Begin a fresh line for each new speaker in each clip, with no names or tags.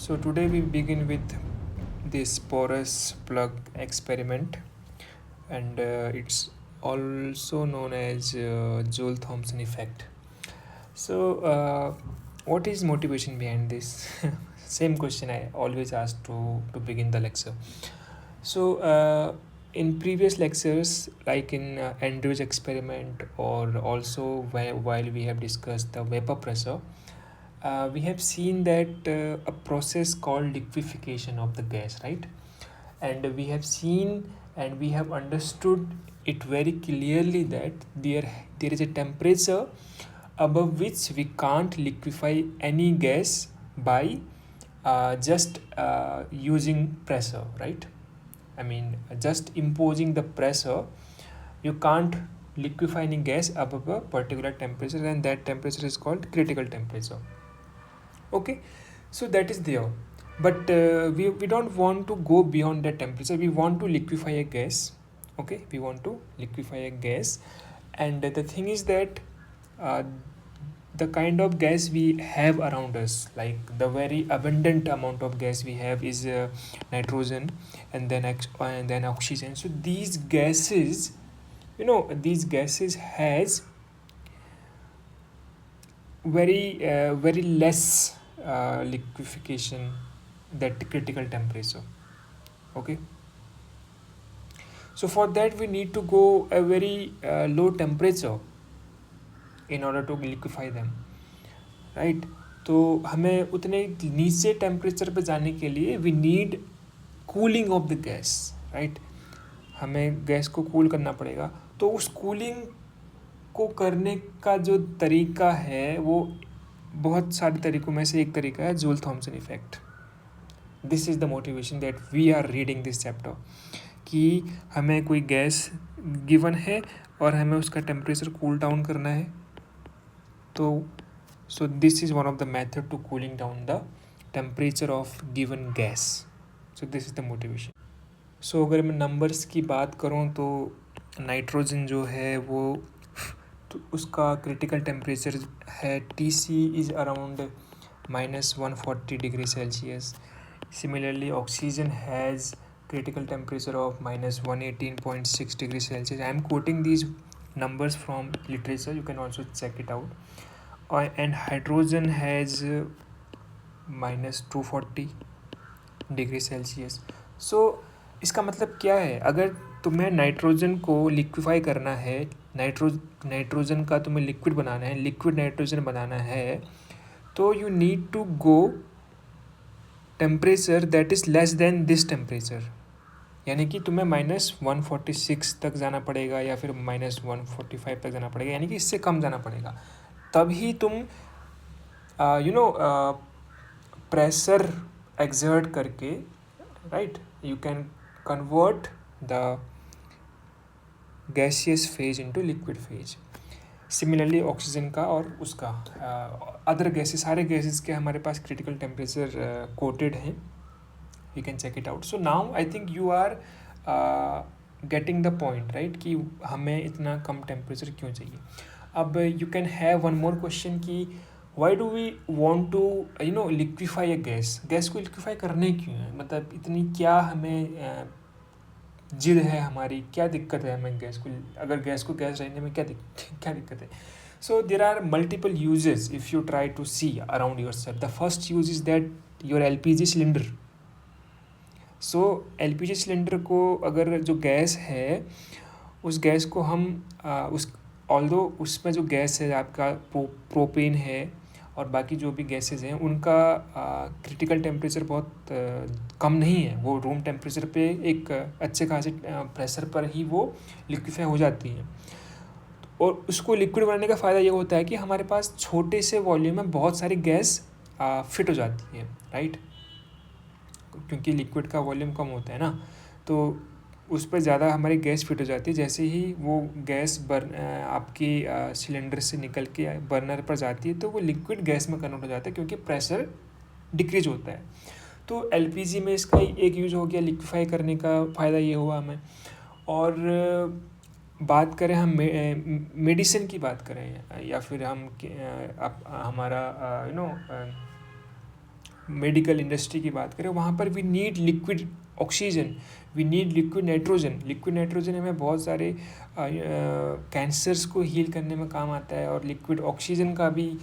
So today we begin with this porous plug experiment, and it's also known as Joule-Thomson effect. So, what is motivation behind this? Same question I always ask to begin the lecture. So, in previous lectures, like in Andrew's experiment, or also while we have discussed the vapor pressure, we have seen that a process called liquefaction of the gas, right? And we have seen and we have understood it very clearly that there is a temperature above which we can't liquefy any gas by just using pressure, right? I mean, just imposing the pressure, you can't liquefy any gas above a particular temperature, and that temperature is called critical temperature. Okay, so that is there, but we don't want to go beyond that temperature. We want to liquefy a gas. Okay, we want to liquefy a gas, and the thing is that uh, the kind of gas we have around us, like the very abundant amount of gas we have is nitrogen, and then oxygen. So these gases, these gases has very less liquefaction, that critical temperature. Okay, so for that we need to go a very low temperature in order to liquefy them, right? तो हमें उतने नीचे temperature पे जाने के लिए we need cooling of the gas, right? हमें gas को कूल करना पड़ेगा. तो उस कूलिंग को करने का जो तरीका है वो बहुत सारे तरीकों में से एक तरीका है Joule Thomson effect. This is the motivation that we are reading this chapter, कि हमें कोई गैस गिवन है और हमें उसका टेम्परेचर कूल डाउन करना है. तो so this is one of the method to cooling down the temperature of given gas. So this is the motivation. So अगर मैं नंबर्स की बात करूँ तो नाइट्रोजन जो है वो तो उसका क्रिटिकल टेम्परेचर है TC is around -140 degree Celsius. Similarly, oxygen has critical temperature of -118.6 degree Celsius. I am quoting these numbers from literature. You can also check it out. And hydrogen has -240 degree Celsius. So इसका मतलब क्या है? अगर तुम्हें nitrogen को liquefy करना है, nitrogen का तुम्हें लिक्विड बनाना है, लिक्विड नाइट्रोजन बनाना है, तो you need to go temperature that is less than this temperature. यानी कि तुम्हें -146 तक जाना पड़ेगा या फिर -145 तक जाना पड़ेगा, यानी कि इससे कम जाना पड़ेगा. तभी तुम प्रेशर एक्सर्ट करके, right, you can convert the gaseous phase into liquid phase. Similarly oxygen का और उसका अदर गैसेस, सारे गैसेस के हमारे पास क्रिटिकल टेम्परेचर कोटेड हैं. You can check it out. So now I think you are getting the point, right, कि हमें इतना कम टेम्परेचर क्यों चाहिए. अब you can have one more question कि why do we want to liquefy a gas. Gas को liquefy करने क्यों है? मतलब इतनी क्या हमें जिद है हमारी, क्या दिक्कत है हमें गैस को, अगर गैस को गैस रहने में क्या दिक्कत है? So there are multiple uses if you try to see around yourself. The first use is that your LPG cylinder. So LPG cylinder को, अगर जो गैस है उस गैस को हम ऑल्दो उसमें जो गैस है आपका प्रोपेन है और बाकी जो भी गैसेज हैं उनका क्रिटिकल टेम्परेचर बहुत कम नहीं है. वो रूम टेम्परेचर पे एक अच्छे खासे प्रेशर पर ही वो लिक्विफाई हो जाती हैं. और उसको लिक्विड बनाने का फ़ायदा ये होता है कि हमारे पास छोटे से वॉल्यूम में बहुत सारी गैस फिट हो जाती है, राइट, क्योंकि लिक्विड का वॉल्यूम कम होता है ना, तो उस पर ज़्यादा हमारी गैस फिट हो जाती है. जैसे ही वो गैस आपकी सिलेंडर से निकल के बर्नर पर जाती है तो वो लिक्विड गैस में कन्वर्ट हो जाता है, क्योंकि प्रेशर डिक्रीज होता है. तो LPG में इसका एक यूज़ हो गया, लिक्विफाई करने का फ़ायदा ये हुआ हमें. और बात करें हम मेडिसिन की बात करें, या फिर हम हमारा मेडिकल इंडस्ट्री की बात करें, वहाँ पर we need liquid oxygen, we need liquid nitrogen. Liquid nitrogen हमें बहुत सारे कैंसर्स को हील करने में काम आता है, और लिक्विड ऑक्सीजन का भी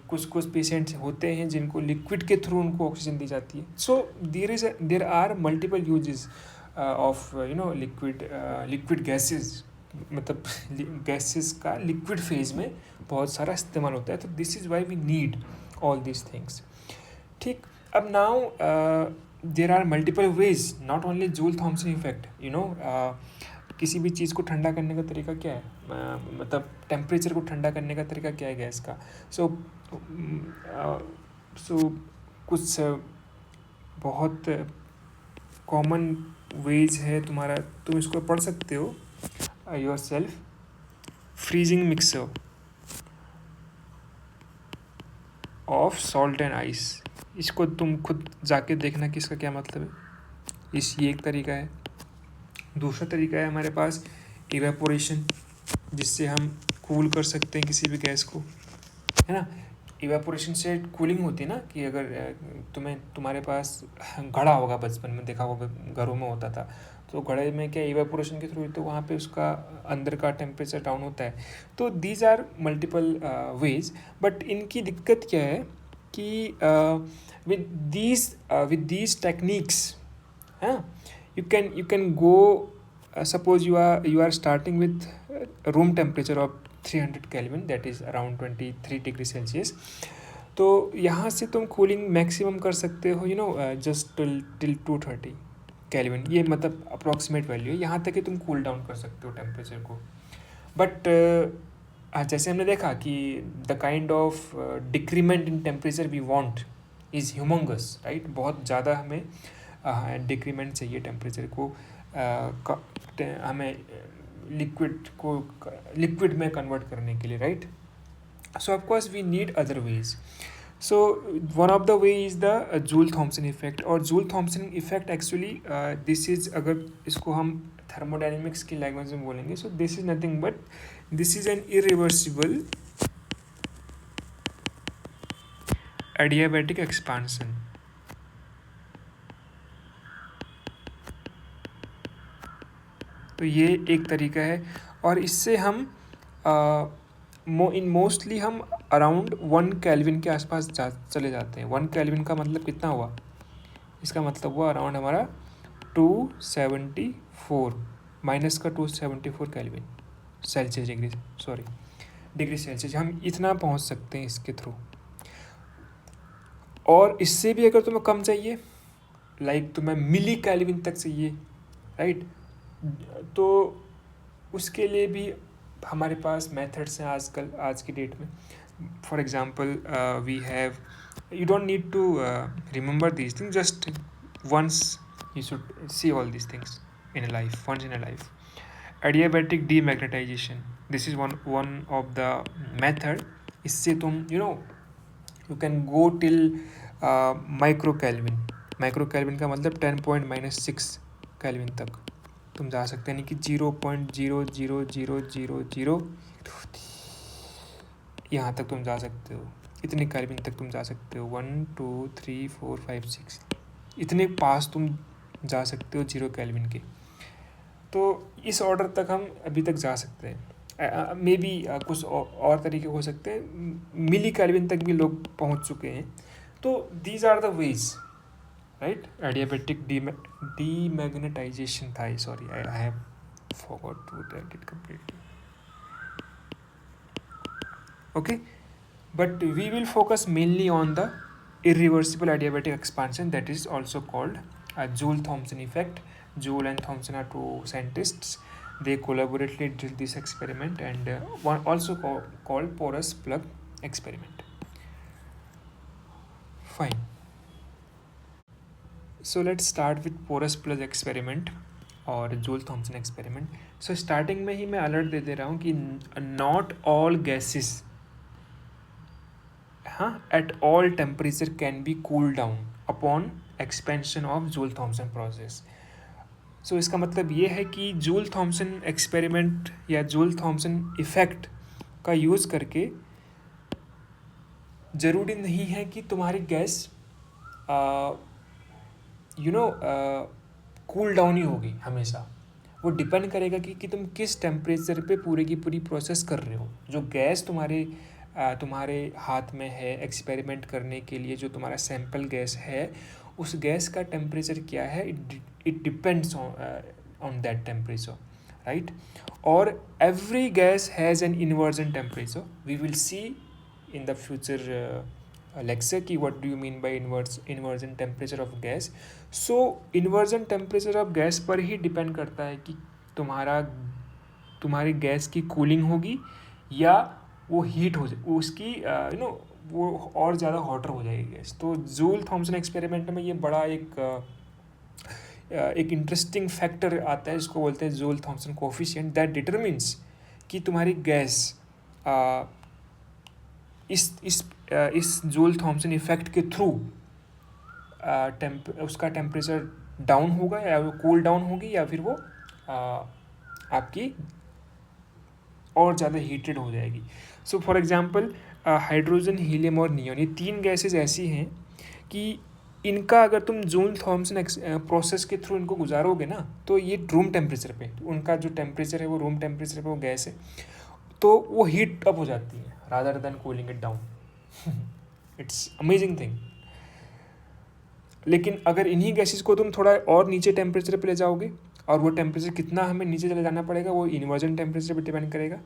कुछ कुछ पेशेंट्स होते हैं जिनको लिक्विड के थ्रू उनको ऑक्सीजन दी जाती है। So there are multiple uses of liquid gases, मतलब गैसेस का लिक्विड फेज में बहुत सारा इस्तेमाल होता है। तो this is why we need all this things. ठीक, अब now there are multiple ways, not only Joule Thomson effect. किसी भी चीज़ को ठंडा करने का तरीका क्या है, मतलब टेम्परेचर को ठंडा करने का तरीका क्या है गैस का। सो कुछ बहुत कॉमन वेज है तुम्हारा, तुम इसको पढ़ सकते हो your self. Freezing mixer of salt and ice, इसको तुम खुद जाके देखना कि इसका क्या मतलब है। ये एक तरीका है। दूसरा तरीका है हमारे पास इवेपोरेशन, जिससे हम कूल कर सकते हैं किसी भी गैस को, है ना। इवेपोरेशन से कूलिंग होती है ना, कि अगर तुम्हारे पास घड़ा होगा, बचपन में देखा होगा घरों में होता था, तो घड़े में क्या इवेपोरेशन के थ्रू तो वहाँ पे उसका अंदर का टेम्परेचर डाउन होता है। तो these are multiple ways, but इनकी दिक्कत क्या है कि विद दीज टेक्निक्स, हाँ, you can go, suppose you are starting with room temperature of 300 Kelvin, that is around 23 degree Celsius। तो यहाँ से तुम कूलिंग मैक्सिमम कर सकते हो जस्ट टिल 230 केल्विन, ये मतलब अप्रॉक्सीमेट वैल्यू है। यहाँ तक कि तुम कूल डाउन कर सकते हो टेम्परेचर को। बट जैसे हमने देखा कि the kind of decrement in temperature we want is humongous, right. बहुत ज़्यादा हमें डिक्रीमेंट चाहिए टेम्परेचर को, हमें लिक्विड में कन्वर्ट करने के लिए, right. So of course we need other ways. So one of the way is the Joule Thomson effect. और Joule Thomson effect actually this is, अगर इसको हम थर्मोडायनेमिक्स की लैंग्वेज में बोलेंगे, so this is nothing but this is an irreversible adiabatic expansion. तो ये एक तरीका है, और इससे हम मोस्टली हम अराउंड 1 केल्विन के आसपास चले जाते हैं। 1 केल्विन का मतलब कितना हुआ, इसका मतलब हुआ अराउंड हमारा 274 माइनस का 274 केल्विन सेल्सियस, डिग्री सेल्सियस, हम इतना पहुंच सकते हैं इसके थ्रू। और इससे भी अगर तुम्हें कम चाहिए, लाइक तुम्हें मिली केल्विन तक चाहिए, राइट, तो उसके लिए भी हमारे पास मेथड्स हैं आजकल, आज की डेट में। For example we have, you don't need to remember these things, just once you should see all these things in a life, once in a life. Adiabatic demagnetisation, this is one of the method. इससे तुम you can go till micro kelvin. Micro kelvin का मतलब 10.-6 kelvin तक तुम जा सकते हैं, यानी कि 0.00000 यहाँ तक तुम जा सकते हो। इतने केल्विन तक तुम जा सकते हो, 1 2 3 4 5 6, इतने पास तुम जा सकते हो 0 केल्विन के। तो इस ऑर्डर तक हम अभी तक जा सकते हैं। मे बी कुछ और तरीके हो सकते हैं, मिली केल्विन तक भी लोग पहुँच चुके हैं। तो these are the ways, right. Adiabatic demagnetization था, sorry I have forgot to tell it completely. Okay, but we will focus mainly on the irreversible adiabatic expansion, that is also called Joule-Thomson effect. Joule and Thomson are two scientists. They collaboratively did this experiment, and one also called porous plug experiment. Fine. So let's start with porous plug experiment और Joule-Thomson experiment. So starting में ही मैं alert दे दे रहा हूँ कि not all gases at all temperature can be cooled down upon expansion of Joule-Thomson process. So इसका मतलब ये है कि Joule-Thomson experiment या Joule-Thomson effect का यूज़ करके ज़रूरी नहीं है कि तुम्हारी gas you know cool down ही होगी हमेशा। वो डिपेंड करेगा कि तुम किस टेम्परेचर पे पूरी की पूरी प्रोसेस कर रहे हो। जो गैस तुम्हारे हाथ में है एक्सपेरिमेंट करने के लिए, जो तुम्हारा सैम्पल गैस है, उस गैस का टेम्परेचर क्या है, it depends on that temperature, right. और every gas has an inversion temperature. We will see in the future lecture कि what do you mean by inversion temperature of gas. So inversion temperature of gas पर ही depend करता है कि तुम्हारी gas की cooling होगी या वो हीट हो जाए, उसकी वो और ज़्यादा हॉटर हो जाएगी गैस। तो जूल थॉम्सन एक्सपेरिमेंट में ये बड़ा एक इंटरेस्टिंग फैक्टर आता है, इसको बोलते हैं joule Thompson coefficient, that determines कि तुम्हारी गैस इस जूल थॉम्सन इफेक्ट के थ्रू उसका टेम्परेचर डाउन होगा या वो कूल डाउन होगी या फिर वो आपकी और ज़्यादा हीटेड हो जाएगी। So for example hydrogen, helium और नियॉन, ये 3 गैसेज ऐसी हैं कि इनका अगर तुम जूल थॉम्सन प्रोसेस के थ्रू इनको गुजारोगे ना, तो ये रूम टेम्परेचर पे, उनका जो टेम्परेचर है वो रूम टेम्परेचर पे वो गैस है, तो वो हीट अप हो जाती है rather than cooling it down. It's amazing thing. लेकिन अगर इन्हीं गैसेस को तुम थोड़ा और नीचे टेम्परेचर पे ले जाओगे, और वो टेम्परेचर कितना हमें नीचे चले जाना पड़ेगा वो इन्वर्जन टेम्परेचर पे डिपेंड करेगा,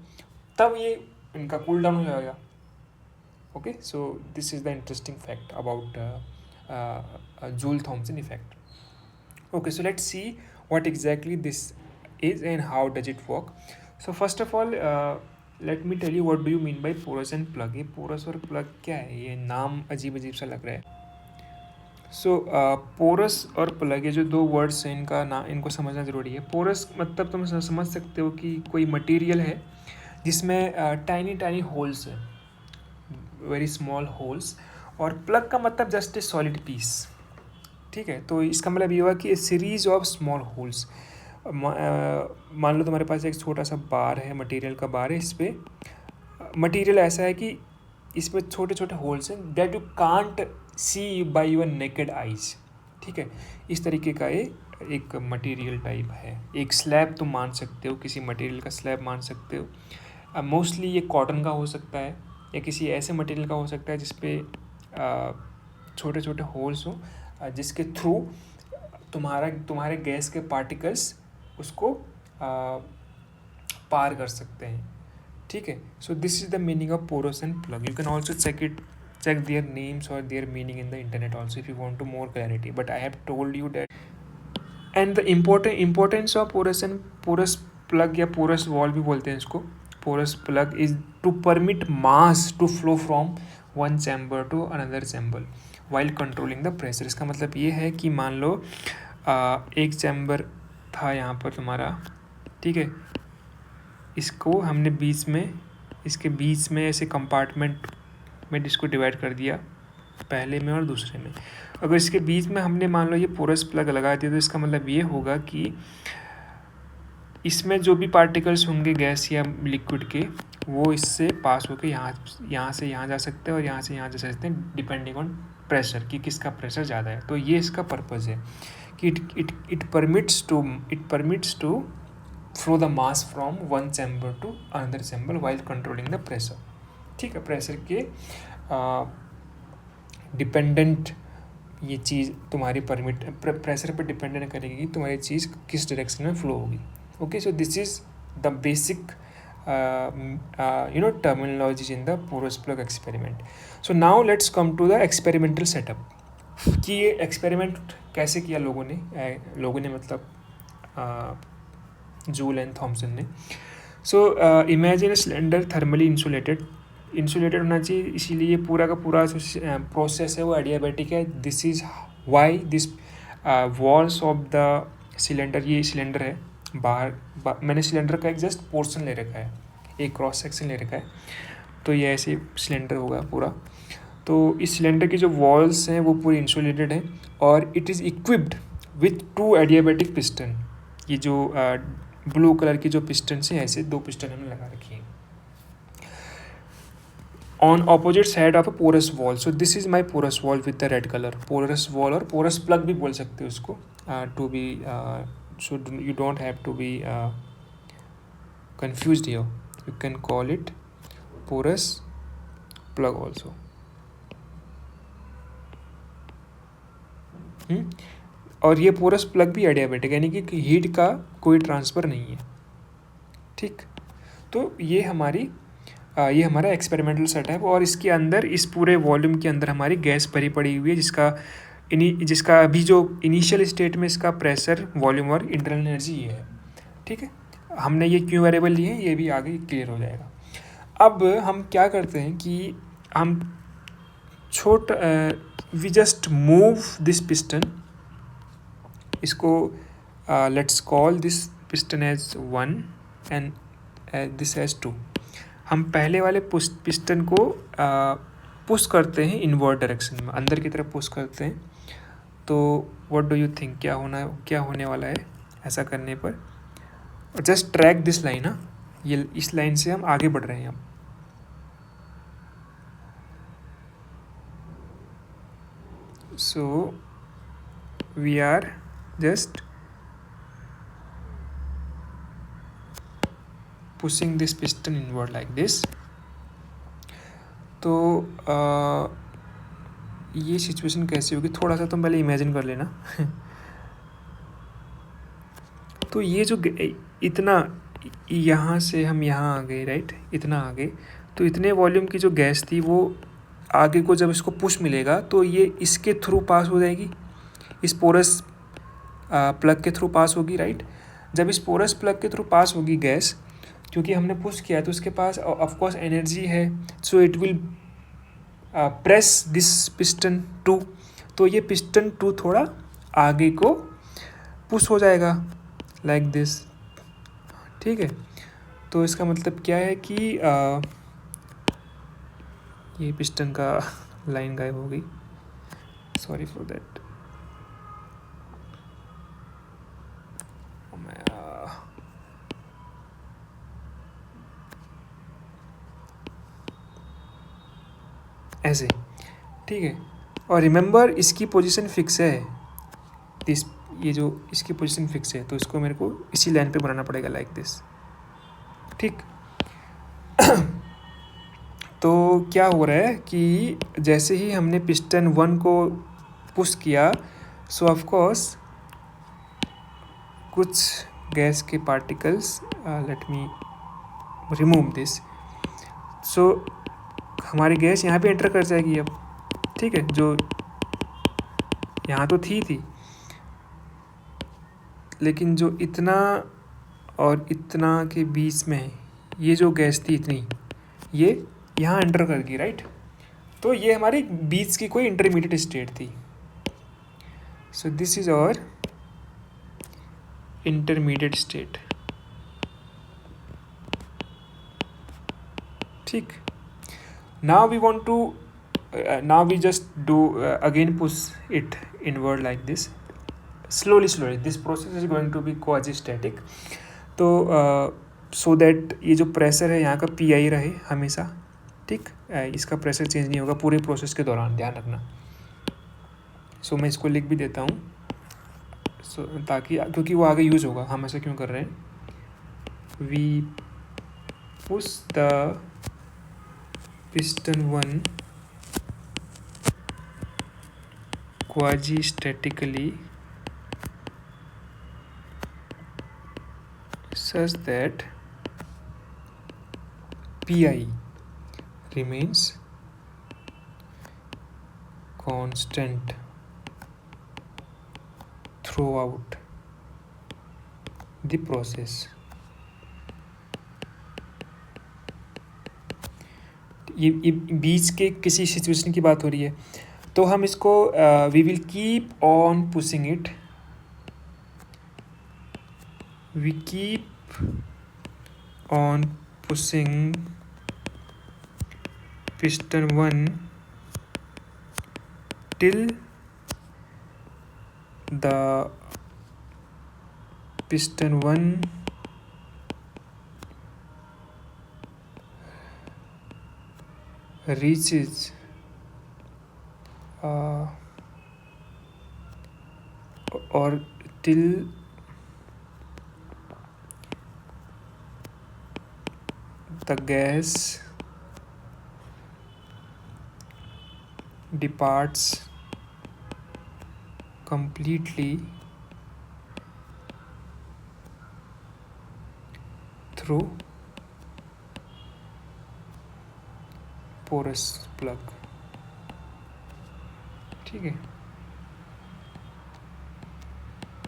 तब ये इनका कूल डाउन हो जाएगा। Okay, so this is the interesting fact about Joule Thomson effect. Okay, so let's see what exactly this is and how does it work. So first of all, let me tell you what do you mean by porous and plug. ये porous और plug क्या है, ये नाम अजीब अजीब सा लग रहा है। So porous और plug, ये जो 2 वर्ड्स हैं इनको समझना ज़रूरी है। porous मतलब तुम समझ सकते हो कि कोई मटेरियल है जिसमें टाइनी होल्स है, वेरी स्मॉल होल्स, और प्लग का मतलब जस्ट ए सॉलिड पीस, ठीक है। तो इसका मतलब ये हुआ कि ए सीरीज ऑफ स्मॉल होल्स। मान लो तुम्हारे पास एक छोटा सा बार है, मटेरियल का बार है, इस पर मटेरियल ऐसा है कि इसमें छोटे छोटे होल्स हैं that you can't see by your naked eyes, ठीक है। इस तरीके का एक मटेरियल टाइप है। एक स्लैब तुम मान सकते हो, किसी मटेरियल का स्लैब मान सकते हो। मोस्टली ये कॉटन का हो सकता है या किसी ऐसे मटेरियल का हो सकता है जिसपे छोटे छोटे होल्स हो, जिसके थ्रू तुम्हारे गैस के पार्टिकल्स उसको पार कर सकते हैं, ठीक है। So this is the meaning of porous and plug. You can also check their names or their meaning in the internet also if you want to more clarity, but I have told you that. And the importance of porous plug या porous wall भी बोलते हैं इसको, porous plug is to permit mass to flow from one chamber to another chamber while controlling the pressure. इसका मतलब ये है कि मान लो एक चैम्बर था यहाँ पर तुम्हारा, ठीक है, इसको हमने इसके बीच में ऐसे कंपार्टमेंट में इसको डिवाइड कर दिया, पहले में और दूसरे में। अगर इसके बीच में हमने मान लो ये पोरस प्लग लगा दिया, तो इसका मतलब ये होगा कि इसमें जो भी पार्टिकल्स होंगे गैस या लिक्विड के, वो इससे पास होकर यहाँ से यहाँ जा सकते हैं और यहाँ से यहाँ जा सकते हैं, डिपेंडिंग ऑन प्रेशर, कि किसका प्रेशर ज़्यादा है। तो ये इसका पर्पज़ है कि it permits to flow the mass from one chamber to another chamber while controlling the pressure, ठीक है। प्रेशर के डिपेंडेंट ये चीज़ तुम्हारी प्रेशर पर डिपेंडेंट करेगी कि तुम्हारी चीज़ किस डायरेक्शन में फ्लो होगी। Okay, so this is the basic terminologies in the porous plug experiment. So now let's come to the experimental setup, कि ये एक्सपेरिमेंट कैसे किया लोगों ने मतलब जूल एंड थॉम्सन ने। So imagine cylinder thermally insulated होना चाहिए, इसीलिए पूरा का पूरा जो प्रोसेस है वो एडियाबैटिक है। This is why this walls of the cylinder, ये सिलेंडर है बाहर मैंने सिलेंडर का एक जस्ट पोर्शन ले रखा है, एक क्रॉस सेक्शन ले रखा है, तो ये ऐसे सिलेंडर होगा पूरा। तो इस सिलेंडर की जो वॉल्स हैं वो पूरी इंसुलेटेड हैं और it is equipped with 2 adiabatic piston. ये जो ब्लू कलर की जो पिस्टन हैं, ऐसे 2 पिस्टन हमने लगा रखी हैं। on opposite side of a porous wall. So this is my porous wall with the red color. Porous wall और porous plug भी बोल सकते हो उसको, to be so you don't have to be confused here. You can call it porous plug also. और ये porous plug भी adiabatic, यानी कि हीट का कोई ट्रांसफ़र नहीं है, ठीक। तो ये हमारा एक्सपेरिमेंटल सेटअप, और इसके अंदर इस पूरे वॉल्यूम के अंदर हमारी गैस भरी पड़ी हुई है, जिसका अभी जो इनिशियल स्टेट में इसका प्रेशर, वॉल्यूम और इंटरनल एनर्जी ये है, ठीक है। हमने ये क्यों वेरिएबल लिए हैं ये भी आगे क्लियर हो जाएगा। अब हम क्या करते हैं कि हम we just move this piston, इसको let's call this piston as 1 and this as 2। हम पहले वाले पिस्टन को पुश करते हैं इनवर्ड डायरेक्शन में, अंदर की तरफ पुश करते हैं। तो व्हाट डू यू थिंक क्या होने वाला है ऐसा करने पर? जस्ट ट्रैक दिस लाइन, हाँ, ये इस लाइन से हम आगे बढ़ रहे हैं। हम so we are just pushing this piston inward like this. तो ये सिचुएशन कैसी होगी थोड़ा सा तुम पहले इमेजिन कर लेना। तो ये जो इतना यहाँ से हम यहाँ आ गए, राइट, इतना आगे, तो इतने वॉल्यूम की जो गैस थी वो आगे को जब इसको पुश मिलेगा तो ये इसके थ्रू पास हो जाएगी, इस पोरस प्लग के थ्रू पास होगी, राइट। जब इस पोरस प्लग के थ्रू पास होगी गैस, क्योंकि हमने पुश किया तो उसके पास ऑफ कोर्स एनर्जी है, so it will press this piston 2। तो ये पिस्टन 2 थोड़ा आगे को पुश हो जाएगा लाइक दिस, ठीक है। तो इसका मतलब क्या है कि ये पिस्टन का लाइन गायब हो गई, सॉरी फॉर दैट। ऐसे, ठीक है। और रिमेंबर इसकी पोजीशन फिक्स है, ये जो इसकी पोजीशन फिक्स है, तो इसको मेरे को इसी लाइन पे बनाना पड़ेगा लाइक दिस, ठीक। तो क्या हो रहा है कि जैसे ही हमने पिस्टन 1 को पुश किया, सो ऑफ कोर्स कुछ गैस के particles, let me remove this, so हमारी गैस यहाँ पे एंटर कर जाएगी अब, ठीक है। जो यहाँ तो थी, लेकिन जो इतना और इतना के बीच में ये जो गैस थी इतनी, ये यहाँ एंटर कर गई, राइट। तो ये हमारी बीच की कोई इंटरमीडिएट स्टेट थी। So this is our intermediate state, ठीक। Now we just do again push it inward like this, slowly. This process is going to be quasi-static. तो so that ये जो प्रेशर है यहाँ का PI रहे हमेशा, ठीक। इसका प्रेशर चेंज नहीं होगा पूरे प्रोसेस के दौरान, ध्यान रखना। सो मैं इसको लिख भी देता हूँ, ताकि क्योंकि वो आगे यूज़ होगा। हम ऐसा क्यों कर रहे हैं? We push the piston 1 quasi-statically such that PI remains constant throughout the process. ये बीच के किसी सिचुएशन की बात हो रही है, तो हम इसको we will keep on pushing it, we keep on pushing piston 1 till the piston 1 reaches or till the gas departs completely through porous plug. ठीक है,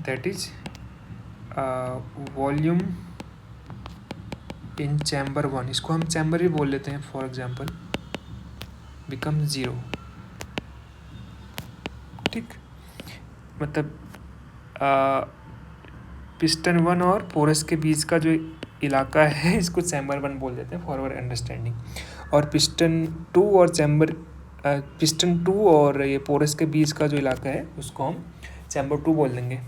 that is volume in chamber 1, इसको हम चैम्बर भी बोल लेते हैं फॉर एग्जांपल, बिकम 0. ठीक, मतलब पिस्टन 1 और पोरस के बीच का जो इलाका है इसको चैम्बर 1 बोल देते हैं फॉर आवर अंडरस्टैंडिंग. और पिस्टन 2 और ये पोरस के बीच का जो इलाका है उसको हम चैम्बर 2 बोल देंगे.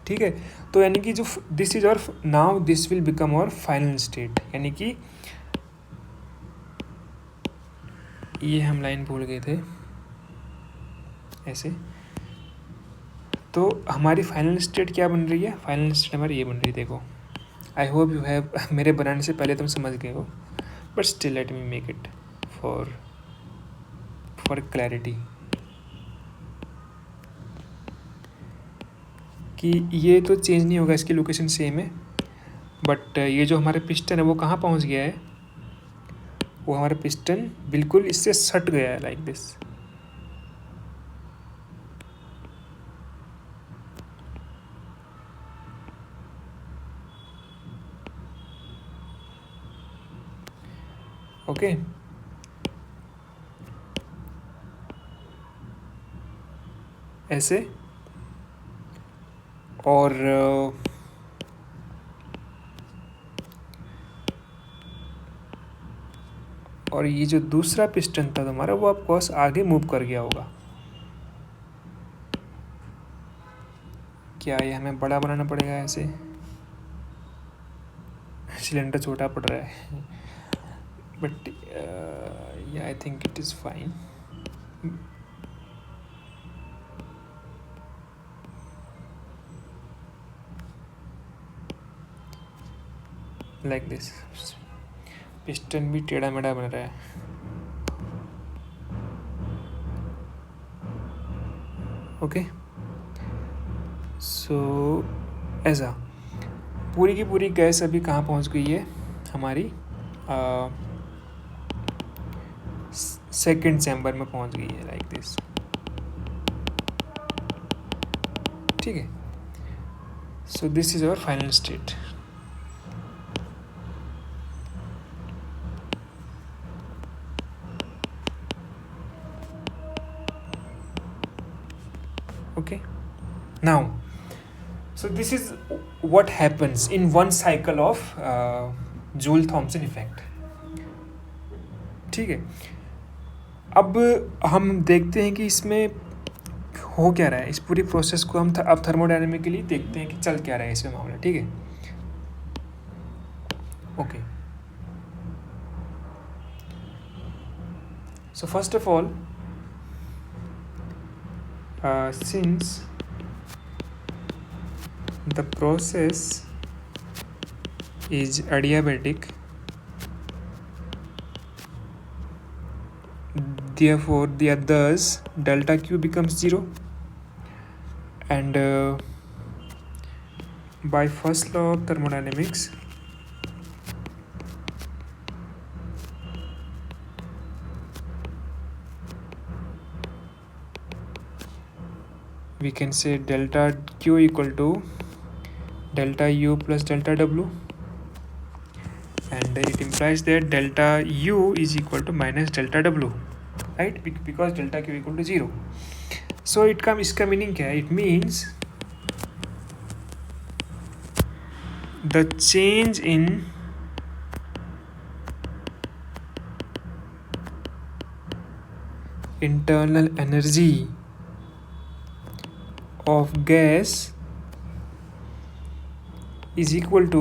ठीक है, तो यानी कि जो दिस इज और नाउ दिस विल बिकम और फाइनल स्टेट, यानी कि ये हम लाइन भूल गए थे ऐसे. तो हमारी फाइनल स्टेट क्या बन रही है? फाइनल स्टेट हमारी ये बन रही है, देखो. आई होप यू हैव, मेरे बनाने से पहले तुम समझ गए हो, but still let me make it for clarity, कि ये तो चेंज नहीं होगा, इसकी लोकेशन सेम है, बट ये जो हमारे पिस्टन है वो कहाँ पहुँच गया है? वो हमारा पिस्टन बिल्कुल इससे सट गया है, लाइक दिस. ओके, ऐसे. और ये जो दूसरा पिस्टन था तुम्हारा वो ऑफकोर्स आगे मूव कर गया होगा. क्या ये हमें बड़ा बनाना पड़ेगा? ऐसे सिलेंडर छोटा पड़ रहा है, but I think it is fine. Like this, piston भी टेढ़ा मेढ़ा बन रहा है. ओके, सो ऐसा पूरी की पूरी गैस अभी कहाँ पहुँच गई है? हमारी सेकंड चैम्बर में पहुँच गई है, लाइक दिस. ठीक है, so this is our final state. Okay, now so this is what happens in one cycle of Joule-Thomson effect. ठीक है, अब हम देखते हैं कि इसमें हो क्या रहा है. इस पूरी प्रोसेस को हम अब थर्मोडायनेमिकली देखते हैं कि चल क्या रहा है इसमें मामला. ठीक है, okay. So first of all, since the process is adiabatic, therefore the others delta Q becomes 0, and by first law of thermodynamics, we can say delta Q equal to delta U plus delta W, and it implies that delta U is equal to minus delta W, right? Because delta Q equal to 0. So इसका meaning क्या है? It means the change in internal energy of gas is equal to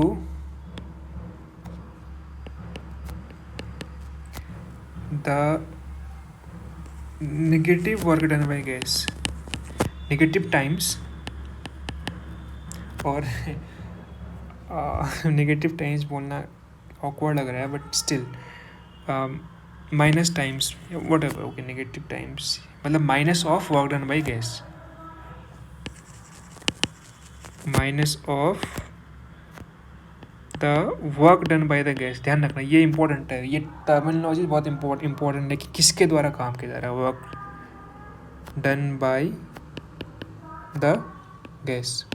the negative work done by gas, negative times, और negative times बोलना awkward लग रहा है but still minus times whatever, okay, negative times मतलब minus of work done by gas, minus of the work done by the gas. ध्यान रखना ये important है, ये टर्मिनोलॉजी बहुत इंपॉर्टेंट है कि किसके द्वारा काम किया जा रहा है, work done by the gas.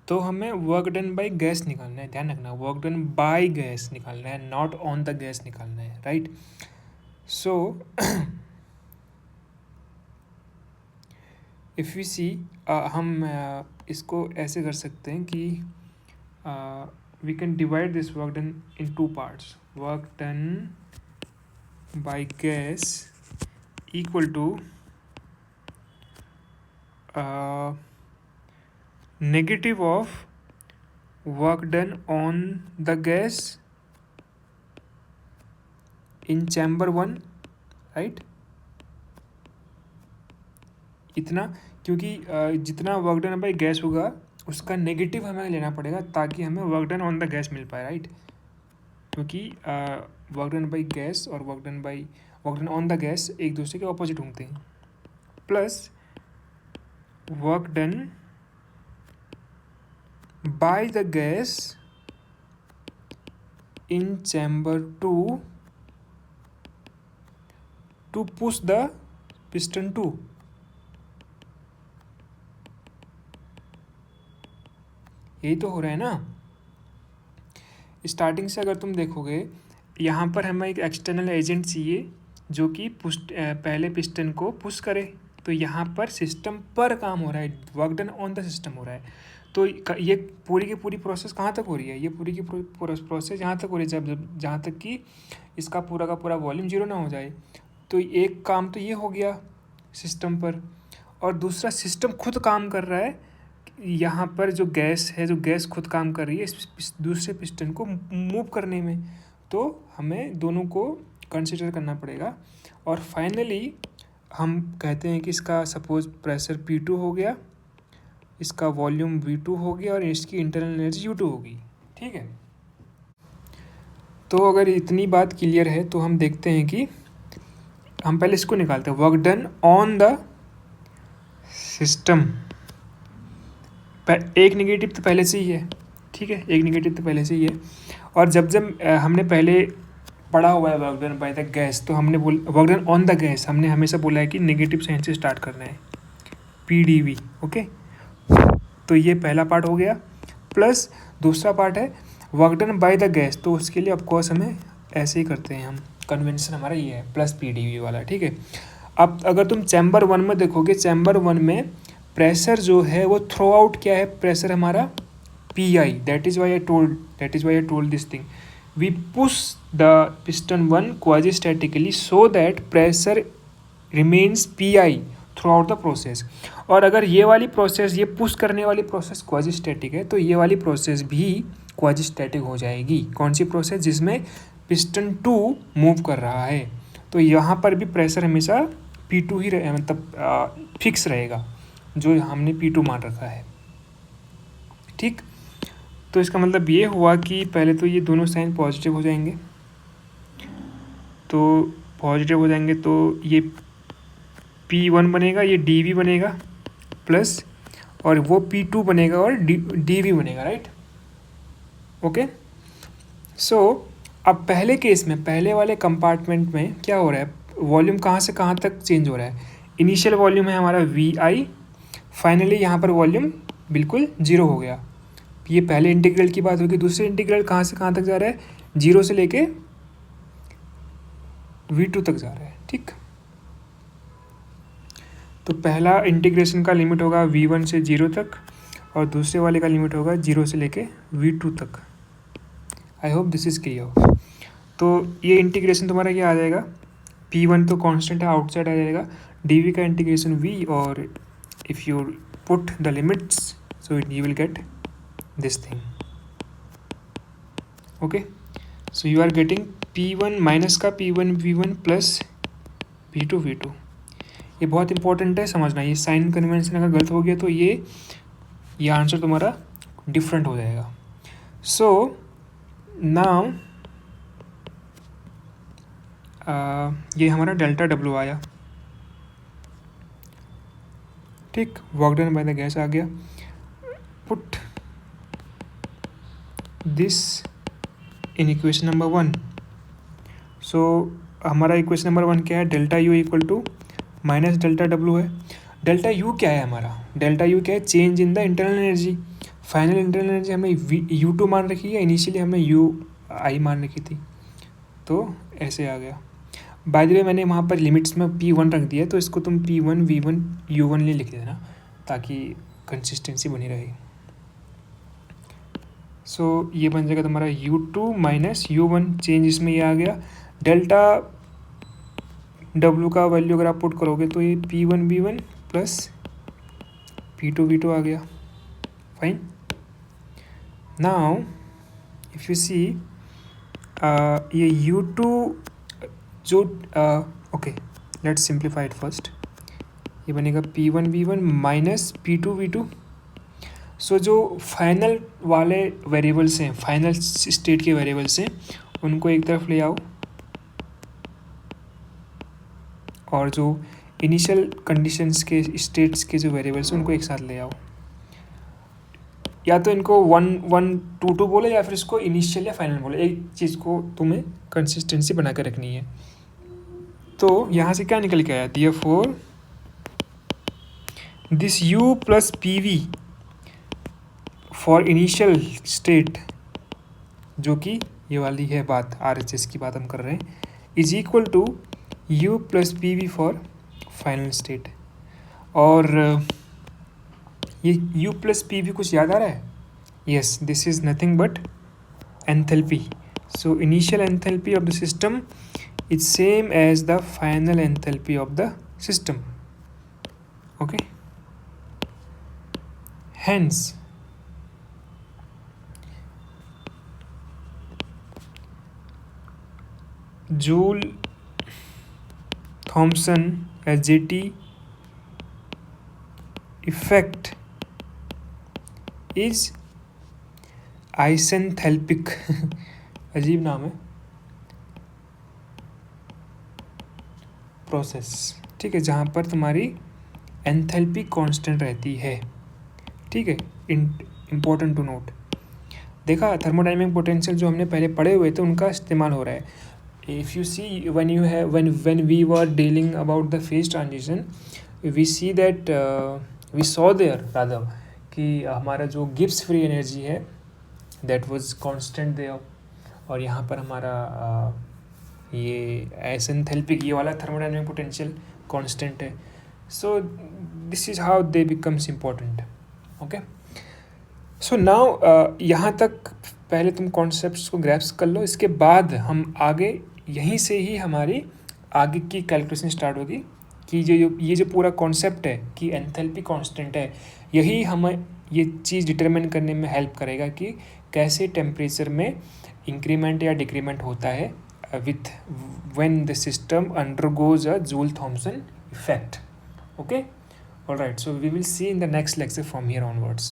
तो हमें वर्क डन बाय गैस निकालना है, ध्यान रखना वर्क डन बाय गैस निकालना है, नॉट ऑन द गैस निकालना है, राइट। सो इफ़ यू सी हम इसको ऐसे कर सकते हैं कि we can divide this work done in two parts. Work done by gas equal to negative of work done on the gas in chamber 1, right? इतना, क्योंकि जितना वर्क डन बाय गैस होगा उसका नेगेटिव हमें लेना पड़ेगा ताकि हमें work done on the gas मिल पाए, राइट। क्योंकि वर्क डन बाई गैस और work done on the gas एक दूसरे के ऑपोजिट होते हैं। Plus work done by the gas in chamber 2 to push the piston 2। यही तो हो रहा है ना। स्टार्टिंग से अगर तुम देखोगे यहाँ पर हमें एक एक्सटर्नल एजेंट चाहिए जो कि पहले पिस्टन को पुश करे, तो यहाँ पर सिस्टम पर काम हो रहा है, work done on the system हो रहा है। तो ये पूरी की पूरी प्रोसेस कहाँ तक हो रही है, ये पूरी की पूरी प्रोसेस यहाँ तक हो रही है जहाँ तक कि इसका पूरा का पूरा वॉल्यूम 0 ना हो जाए। तो एक काम तो ये हो गया सिस्टम पर, और दूसरा सिस्टम खुद काम कर रहा है यहाँ पर, जो गैस है, जो गैस खुद काम कर रही है इस दूसरे पिस्टन को मूव करने में। तो हमें दोनों को कंसिडर करना पड़ेगा। और फाइनली हम कहते हैं कि इसका सपोज प्रेशर P2 हो गया, इसका वॉल्यूम V2 हो गया और इसकी इंटरनल एनर्जी U2 होगी, ठीक है। तो अगर इतनी बात क्लियर है तो हम देखते हैं कि हम पहले इसको निकालते हैं, work done on the system. एक नेगेटिव तो पहले से ही है, ठीक है, एक नेगेटिव तो पहले से ही है। और जब हमने पहले पढ़ा हुआ है work done by the gas, तो हमने work done on the gas हमने हमेशा बोला है कि नेगेटिव साइन से स्टार्ट करना है, PdV, ओके। तो ये पहला पार्ट हो गया। प्लस दूसरा पार्ट है work done by the gas, तो उसके लिए ऑफकोर्स हमें ऐसे ही करते हैं, हम कन्वेंशन हमारा ये है प्लस PdV वाला, ठीक है। अब अगर तुम चैम्बर 1 में देखोगे, चैम्बर 1 में प्रेशर जो है वो थ्रो आउट क्या है, प्रेशर हमारा PI, that is why I told this thing, we push the piston 1 quasistatically so that pressure remains PI throughout the process. और अगर ये वाली प्रोसेस, ये पुश करने वाली प्रोसेस क्वाजीस्टैटिक है, तो ये वाली प्रोसेस भी क्वाजीस्टैटिक हो जाएगी। कौन सी प्रोसेस, जिसमें पिस्टन 2 मूव कर रहा है। तो यहाँ पर भी प्रेशर हमेशा P2 ही मतलब फिक्स रहेगा, जो हमने P2 मान रखा है, ठीक। तो इसका मतलब ये हुआ कि पहले तो ये दोनों साइन पॉजिटिव हो जाएंगे, तो पॉजिटिव हो जाएंगे तो ये P1 बनेगा, ये DV बनेगा प्लस, और वो P2 बनेगा और DV बनेगा, राइट, ओके। सो अब पहले केस में, पहले वाले कंपार्टमेंट में क्या हो रहा है, वॉल्यूम कहाँ से कहाँ तक चेंज हो रहा है। इनिशियल वॉल्यूम है हमारा VI, फाइनली यहाँ पर वॉल्यूम बिल्कुल 0 हो गया। ये पहले इंटीग्रल की बात होगी। दूसरे इंटीग्रल कहाँ से कहाँ तक जा रहा है, 0 से लेके V2 तक जा रहा है, ठीक। तो पहला इंटीग्रेशन का लिमिट होगा V1 से 0 तक, और दूसरे वाले का लिमिट होगा 0 से लेके V2 तक। I hope this is clear. तो ये इंटीग्रेशन तुम्हारा क्या आ जाएगा, P1 तो कांस्टेंट है, आउटसाइड आ जाएगा, DV का इंटीग्रेशन V, और if you put the limits so you will get this thing, okay। So you are getting P1 minus का P1V1 प्लस P2V2। ये बहुत इंपॉर्टेंट है समझना, ये साइन कन्वेंशन अगर गलत हो गया तो ये आंसर तुम्हारा डिफरेंट हो जाएगा। सो नाउ ये हमारा डेल्टा डब्ल्यू आया, ठीक, work done by the gas आ गया। Put this in equation number 1। सो हमारा इक्वेशन नंबर 1 क्या है, delta U equal to minus delta W है। डेल्टा यू क्या है हमारा, डेल्टा यू क्या है, change in the internal energy. Final internal energy हमें U2 मान रखी है, इनिशियली हमें UI मान रखी थी, तो ऐसे आ गया। बाय द वे मैंने वहाँ पर लिमिट्स में P1 रख दिया, तो इसको तुम P1 V1 U1 ले लिख देना ताकि कंसिस्टेंसी बनी रहे। सो ये बन जाएगा तुम्हारा U2 माइनस U1, चेंज इसमें ये आ गया। डेल्टा W का वैल्यू अगर आप पुट करोगे तो ये P1 V1 plus P2 V2 आ गया। Fine. Now if you see ये U2 जो okay let's simplify it first. ये बनेगा P1 V1 minus P2 V2। सो जो फाइनल वाले वेरिएबल्स हैं, फाइनल स्टेट के वेरिएबल्स हैं, उनको एक तरफ ले आओ, और जो इनिशियल कंडीशंस के स्टेट्स के जो वेरिएबल्स हैं उनको एक साथ ले आओ। या तो इनको 1 1 2 2 बोले, या फिर इसको इनिशियल या फाइनल बोले, एक चीज़ को तुम्हें कंसिस्टेंसी बना कर रखनी है। तो यहाँ से क्या निकल के आया, therefore this U plus PV for initial state, जो कि ये वाली है बात, RHS की बात हम कर रहे हैं, is equal to U plus PV for final state. और ये U प्लस PV कुछ याद आ रहा है? Yes, this is nothing but enthalpy. So initial enthalpy of the system is same as the final enthalpy of the system. Okay, hence Joule Thomson SJT effect is isenthalpic अजीब नाम है, process, ठीक है, जहाँ पर तुम्हारी एंथैल्पी कांस्टेंट रहती है, ठीक है। इम्पोर्टेंट टू नोट, देखा थर्मोडायनेमिक पोटेंशियल जो हमने पहले पढ़े हुए थे उनका इस्तेमाल हो रहा है। If you see when we were dealing about the phase transition, we see that we saw there rather कि हमारा जो गिब्स फ्री एनर्जी है that was constant there, और यहाँ पर हमारा ये आइसेंथैल्पिक ये वाला थर्मोडायनेमिक पोटेंशियल कांस्टेंट है। So this is how they becomes important. Okay, so now यहाँ तक पहले तुम कॉन्सेप्ट्स को ग्रैस्प कर लो, इसके बाद हम आगे यहीं से ही हमारी आगे की कैलकुलेशन स्टार्ट होगी कि ये जो पूरा कॉन्सेप्ट है कि एंथैल्पी कांस्टेंट है, यही हमें ये चीज़ डिटरमिन करने में हेल्प करेगा कि कैसे टेम्परेचर में इंक्रीमेंट या डिक्रीमेंट होता है with when the system undergoes a Joule-Thomson effect. Okay, all right, so we will see in the next lecture from here onwards.